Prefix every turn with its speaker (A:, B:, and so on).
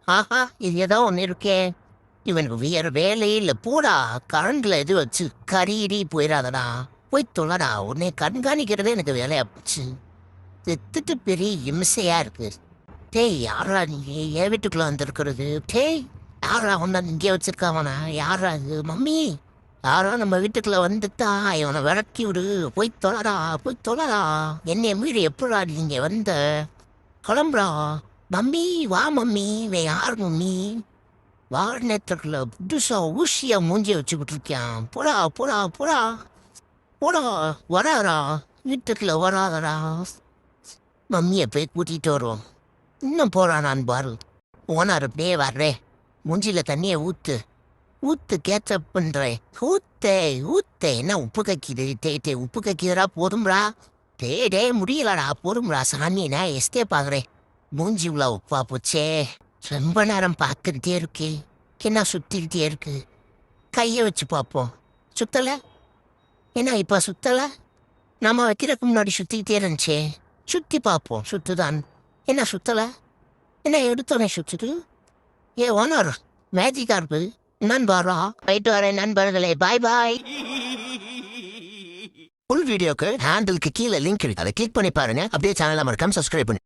A: ஆஹா, இது ஏதோ ஒன்று இருக்கே. இவனுக்கு வேற வேலையே இல்லை. போடா, கரண்டில் எது வச்சு கறி போயிடாதடா. போய் தொலைடா. உன்னை கண்காணிக்கிறதே எனக்கு வேலையா போச்சு. செத்துட்டு பெரிய இம்சையா இருக்கு. டேய், யாரா நீ என் வீட்டுக்குள்ள வந்திருக்கிறது? டேய், யாரா ஒன்னா இங்கே வச்சிருக்காவனா? யாரா இது? மம்மி, யாரோ நம்ம வீட்டுக்குள்ள வந்துட்டா. இவனை விளக்கி விடு. போய் தொலைடா, போய் தொலைடா. என்னைய மீறி எப்படா நீங்க வந்த? கிளம்புறா. மம்மி, வா மம்மி. இவன் யார் மம்மி? வாகனத்துக்குள்ள புதுசா ஊசியா மூஞ்சிய வச்சுக்கிட்டு இருக்கான். போடா போடா போடா போடா. வராதா, வீட்டுக்குள்ள வராதடா. மம்மியை போய் கூட்டிட்டு வருவோம். இன்னும் போறான் நான் பாரு. ஓனார் அப்படியே வர்றே. மூஞ்சில தண்ணியை ஊத்து. ஊத்து கேச்சப் பண்றேன். ஊத்தே ஊத்தே. என்ன உப்பு கக்கிது? டே உப்பு கக்கிதுரா. போதும்ரா. டே முடியலடா. போதும்ரா சாமி. நான் எஸ்கேப் ஆகுறேன். மூஞ்சி உள்ள உப்பா போச்சே. ரொம்ப நேரம் பார்த்துக்கிட்டே இருக்கே. என்ன சுத்திக்கிட்டே இருக்கு? கையை வச்சு பார்ப்போம். சுத்தல. என்ன இப்ப சுத்தல? நம்ம வைக்கிறதுக்கு முன்னாடி சுத்திக்கிட்டே இருந்துச்சே. சுத்தி பார்ப்போம். சுத்துதான். என்ன சுத்தல? என்ன எடுத்தோடனே சுத்துது? ஏ ஓனர், மேஜிக்கா இருக்கு. நண்பரா, போயிட்டு வரேன் நண்பர்களே. பாய் பாய். ஃபுல் வீடியோக்கு ஹேண்டிலுக்கு கீழே லிங்க் இருக்கு. அதை கிளிக் பண்ணி பாருங்க. அப்படியே சேனலை மறக்காம சப்ஸ்கிரைப் பண்ணி